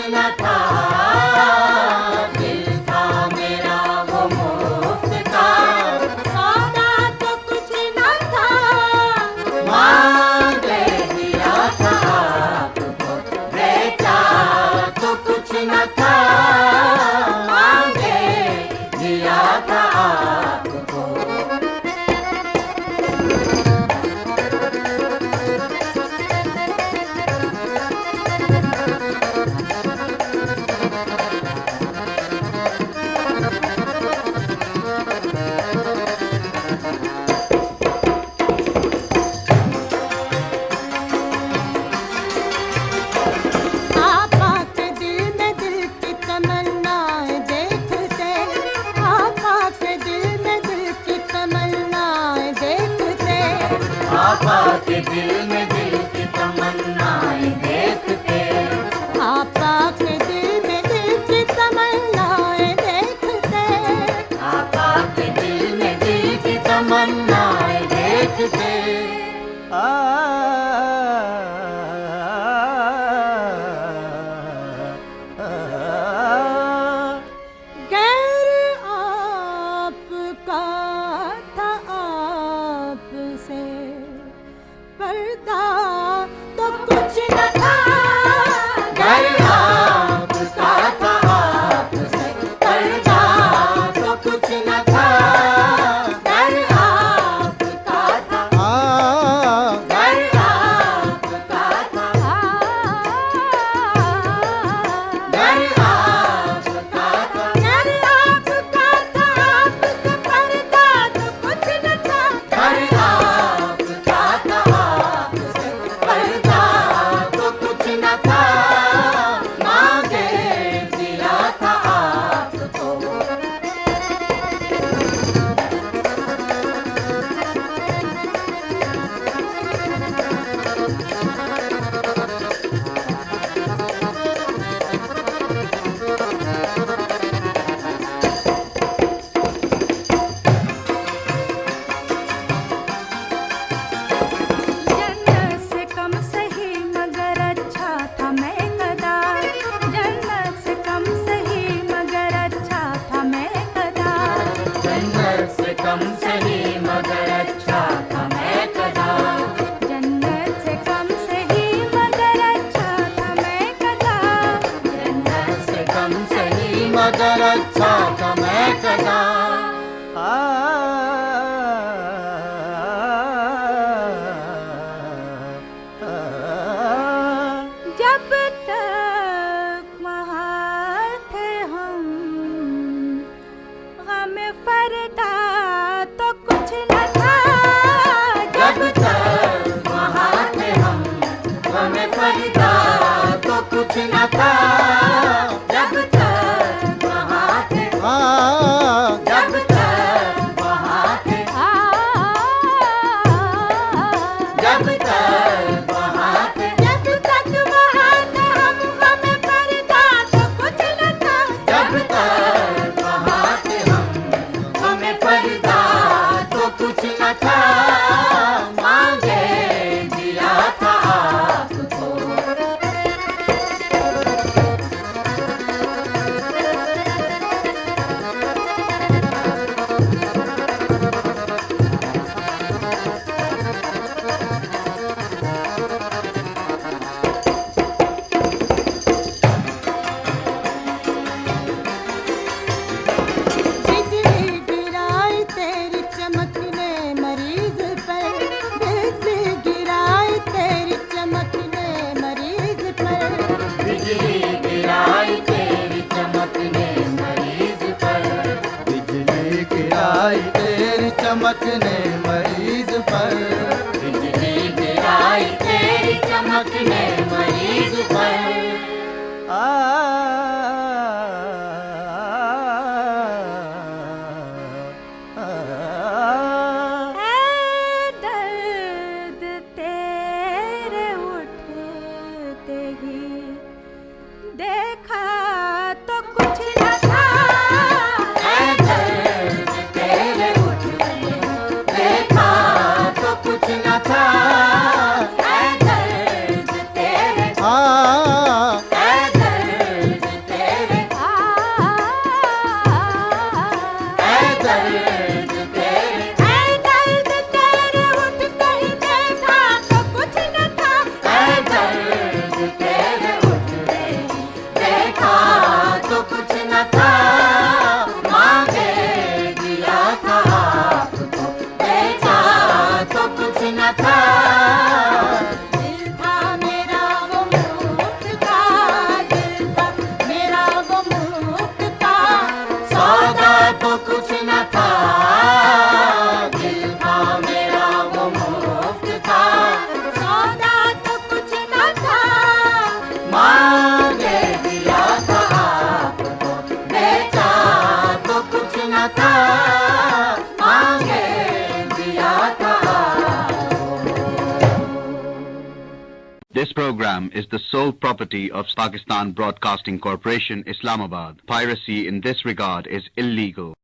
न था, दिल था मेरा वो मुफ्त का, सौदा तो कुछ न था, मांगे दिया था आपको, बेचा तो कुछ न था, मांगे दिया था आपको। आपा के दिल में दिल की तमन्नाएं देखते, आपा के दिल में दिल की तमन्नाएं देखते, आपा के दिल में दिल की तमन्नाएं देखते। गैर आपका था आपसे, पर्दा तो कुछ न था, घर आपका था आपसे, पर्दा तो कुछ न था, घर आपका था, घर आपका था, घर आपका था, घर आपका था, आपसे पर्दा तो कुछ न था, घर आपका था, आपसे पर्दा तो कुछ न था, मांगे दिया था आपको। जन्नत से कम सही मगर अच्छा था मैं कदा, जन्नत से कम सही मगर अच्छा था मैं कदा, जन्नत से कम सही मगर अच्छा था मैं कदा, जन्नत से कम सही मगर अच्छा था मैं कदा, जन्नत से कम सही मगर अच्छा था मैं कदा। जब तक वहाँ थे हम, गम फरदा तो कुछ न था, जब तक वहाँ थे हम, गम फरदा तो कुछ न था, जब तक वहाँ थे, जब तक वहाँ थे, जब तक वहाँ थे, जब तक वहाँ थे हम, गम फरदा तो कुछ न था, जब तक वहाँ थे हम, गम फरदा तो कुछ न था, मांगे दिया था आपको। बिजली गिराई तेरी चमक ने मरीज पर, बिजली गिराई तेरी चमक ने मरीज पर, बिजली गिराई तेरी चमक ने मरीज पर, बिजली गिराई तेरी चमक ने मरीज पर, बिजली गिराई तेरी चमक ने मरीज पर। ऐ दर्द तेरे उठते ही, देखा तो कुछ न था, ऐ दर्द तेरे उठते, देखा तो कुछ न था, ऐ दर्द तेरे, ऐ दर्द This program is the sole property of Pakistan Broadcasting Corporation, Islamabad. Piracy in this regard is illegal.